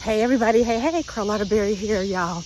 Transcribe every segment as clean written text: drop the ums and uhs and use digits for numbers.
Hey everybody, hey, Carlotta Berry here, y'all.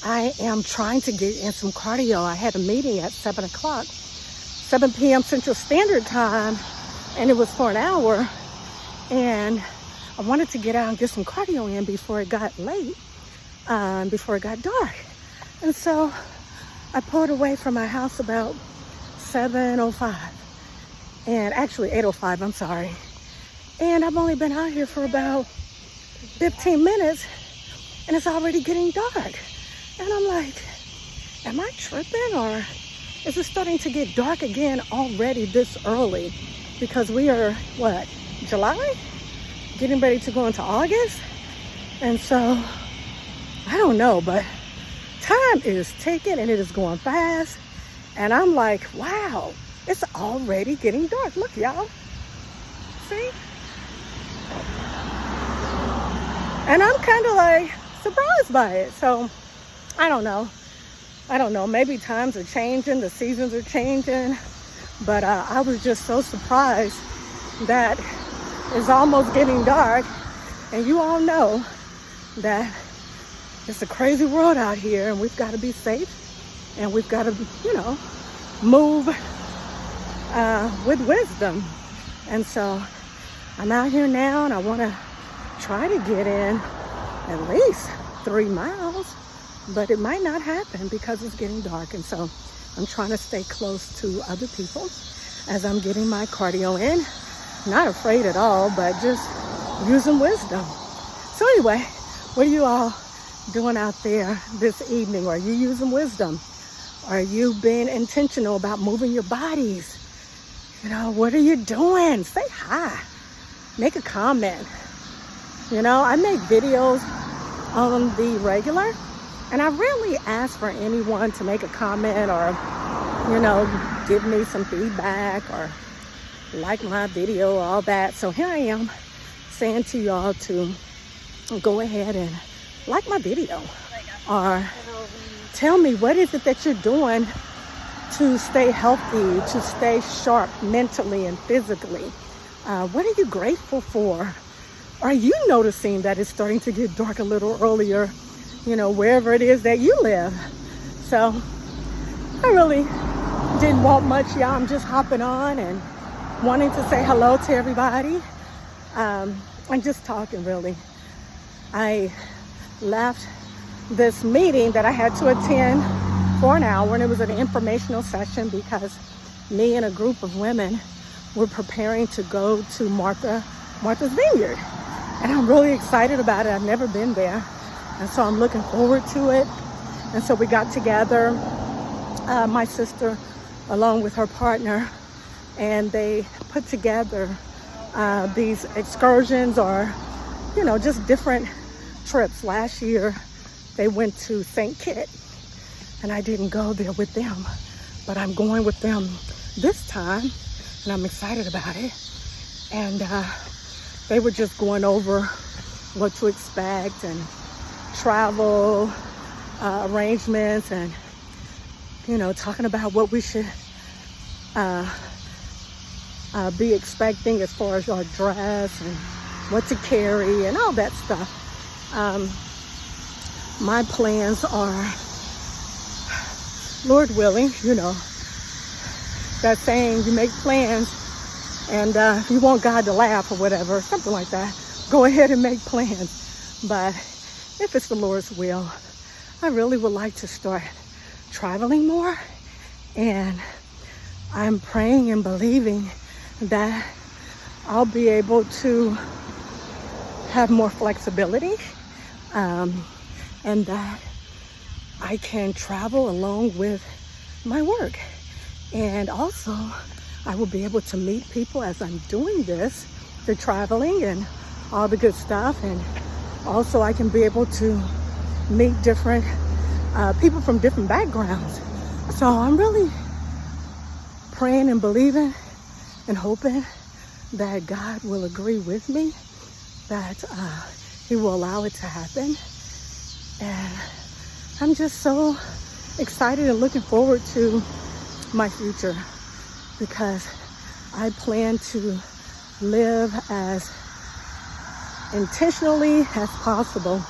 I am trying to get in some cardio. I had a meeting at 7 o'clock, 7 p.m. Central Standard Time, and it was for an hour. And I wanted to get out and get some cardio in before it got late, before it got dark. And so I pulled away from my house about 7:05, and actually 8:05, I'm sorry. And I've only been out here for about 15 minutes and it's already getting dark. And I'm like, am I tripping, or is it starting to get dark again already this early? Because we are, what, July? Getting ready to go into August? And so, I don't know, but time is ticking and it is going fast. And I'm like, wow, it's already getting dark. Look, y'all. See? And I'm kind of like surprised by it. So I don't know. Maybe times are changing, the seasons are changing. But I was just so surprised that it's almost getting dark. And you all know that it's a crazy world out here, and we've got to be safe. And we've got to, move with wisdom. And so I'm out here now, and I want to try to get in at least 3 miles, but it might not happen because it's getting dark. And so I'm trying to stay close to other people as I'm getting my cardio in. Not afraid at all, but just using wisdom. So anyway, what are you all doing out there this evening? Are you using wisdom? Are you being intentional about moving your bodies? What are you doing? Say hi. Make a comment. I make videos on the regular, and I rarely ask for anyone to make a comment or, give me some feedback or like my video, all that. So here I am saying to y'all to go ahead and like my video, or tell me what is it that you're doing to stay healthy, to stay sharp mentally and physically. What are you grateful for? Are you noticing that it's starting to get dark a little earlier, wherever it is that you live? So I really didn't want much, y'all. I'm just hopping on and wanting to say hello to everybody. And just talking, really. I left this meeting that I had to attend for an hour, and it was an informational session because me and a group of women were preparing to go to Martha's Vineyard. And I'm really excited about it. I've never been there. And so I'm looking forward to it. And so we got together, my sister, along with her partner, and they put together these excursions or, just different trips. Last year, they went to St. Kitts, and I didn't go there with them, but I'm going with them this time, and I'm excited about it. And they were just going over what to expect and travel arrangements, and talking about what we should be expecting as far as our dress and what to carry and all that stuff. My plans are, Lord willing, that saying, you make plans, and if you want God to laugh or whatever, something like that, go ahead and make plans. But if it's the Lord's will, I really would like to start traveling more. And I'm praying and believing that I'll be able to have more flexibility, and that I can travel along with my work. And also, I will be able to meet people as I'm doing this, the traveling and all the good stuff. And also I can be able to meet different people from different backgrounds. So I'm really praying and believing and hoping that God will agree with me, that He will allow it to happen. And I'm just so excited and looking forward to my future, because I plan to live as intentionally as possible.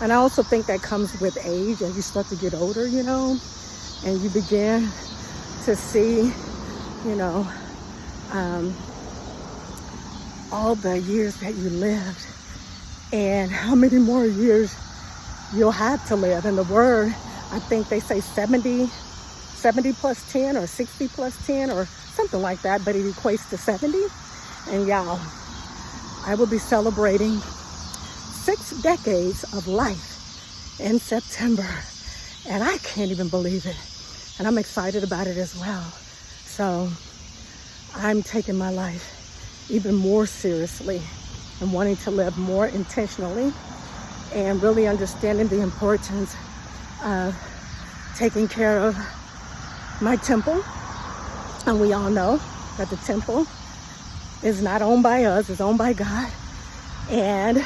And I also think that comes with age, and you start to get older, and you begin to see, you know, all the years that you lived and how many more years you'll have to live. And the word, I think they say 70 plus 10 or 60 plus 10 or something like that, but it equates to 70. And y'all, I will be celebrating 6 decades of life in September, and I can't even believe it. And I'm excited about it as well. So I'm taking my life even more seriously and wanting to live more intentionally and really understanding the importance of taking care of my temple. And we all know that the temple is not owned by us, it's owned by God. And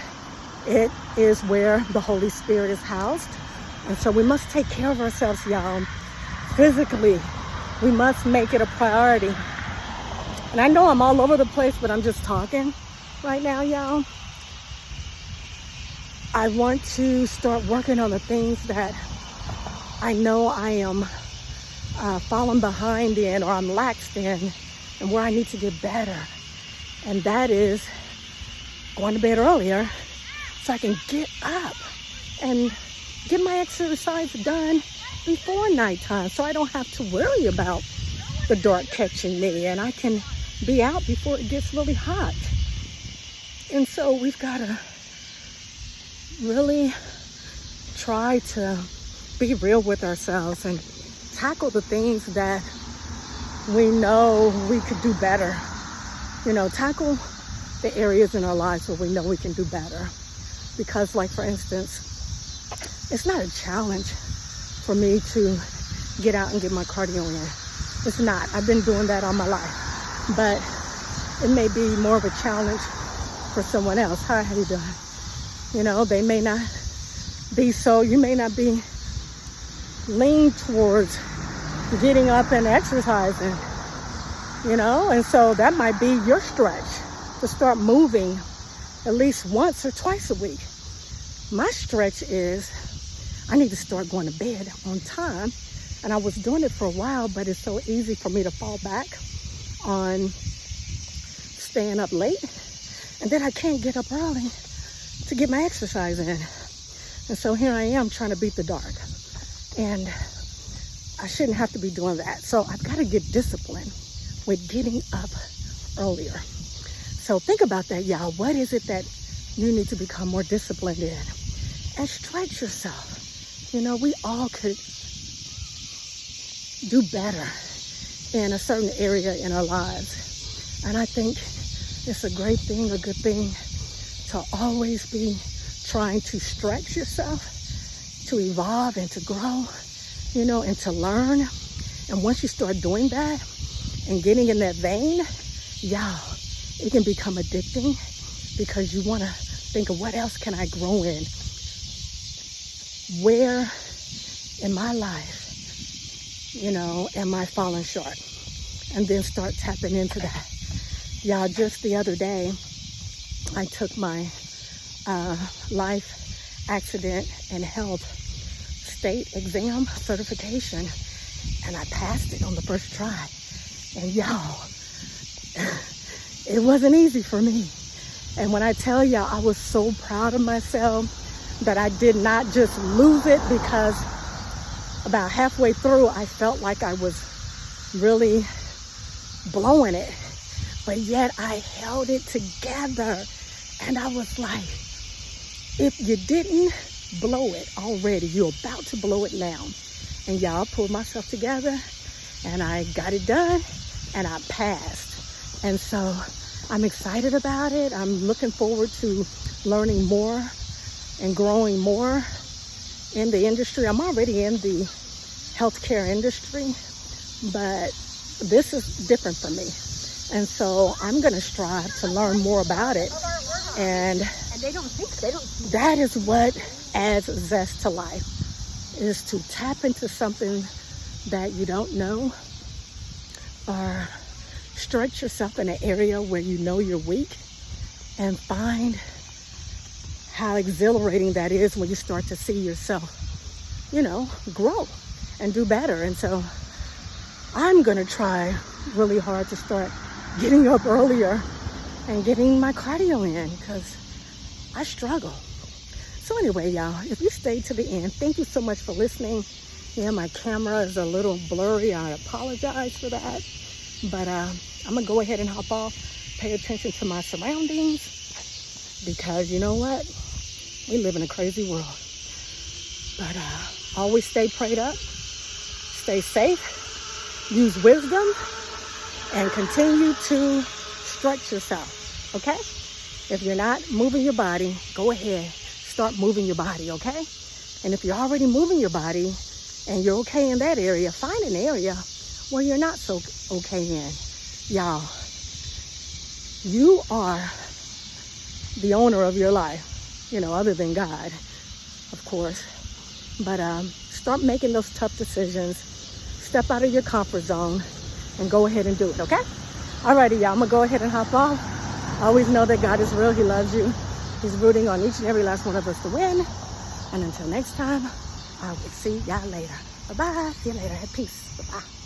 it is where the Holy Spirit is housed. And so we must take care of ourselves, y'all. Physically, we must make it a priority. And I know I'm all over the place, but I'm just talking right now, y'all. I want to start working on the things that I know I am falling behind in, or I'm laxed in, and where I need to get better. And that is going to bed earlier so I can get up and get my exercise done before nighttime, so I don't have to worry about the dark catching me, and I can be out before it gets really hot. And so we've got to really try to be real with ourselves and tackle the things that we know we could do better. Tackle the areas in our lives where we know we can do better. Because, like, for instance, it's not a challenge for me to get out and get my cardio in. It's not. I've been doing that all my life. But it may be more of a challenge for someone else. Hi, how you doing? They may not be so, you may not be lean towards getting up and exercising, and so that might be your stretch, to start moving at least once or twice a week. My stretch is I need to start going to bed on time. And I was doing it for a while, but it's so easy for me to fall back on staying up late. And then I can't get up early to get my exercise in. And so here I am trying to beat the dark. And I shouldn't have to be doing that. So I've got to get disciplined with getting up earlier. So think about that, y'all. What is it that you need to become more disciplined in? And stretch yourself. We all could do better in a certain area in our lives. And I think it's a great thing, a good thing, to always be trying to stretch yourself, to evolve and to grow, and to learn. And once you start doing that and getting in that vein, y'all, it can become addicting, because you want to think of what else can I grow in? Where in my life, am I falling short? And then start tapping into that. Y'all, just the other day, I took my life accident and health state exam certification, and I passed it on the first try. And y'all, it wasn't easy for me. And when I tell y'all, I was so proud of myself that I did not just lose it, because about halfway through, I felt like I was really blowing it. But yet I held it together. And I was like, if you didn't blow it already, you're about to blow it now. And y'all, pulled myself together and I got it done and I passed. And so I'm excited about it. I'm looking forward to learning more and growing more in the industry. I'm already in the healthcare industry, but this is different for me. And so I'm going to strive to learn more about it. And that is what adds zest to life, is to tap into something that you don't know, or stretch yourself in an area where you know you're weak, and find how exhilarating that is when you start to see yourself, grow and do better. And so I'm going to try really hard to start getting up earlier and getting my cardio in because I struggle. So anyway, y'all, if you stayed to the end, thank you so much for listening. Yeah, my camera is a little blurry. I apologize for that. But I'm going to go ahead and hop off, pay attention to my surroundings, because you know what? We live in a crazy world. But always stay prayed up, stay safe, use wisdom, and continue to stretch yourself, okay? If you're not moving your body, go ahead, start moving your body, okay? And if you're already moving your body and you're okay in that area, find an area where you're not so okay in. Y'all, you are the owner of your life, other than God, of course. But start making those tough decisions. Step out of your comfort zone and go ahead and do it, okay? Alrighty, y'all, I'm gonna go ahead and hop off. Always know that God is real, He loves you. He's rooting on each and every last one of us to win. And until next time, I will see y'all later. Bye-bye. See you later. Peace. Bye-bye.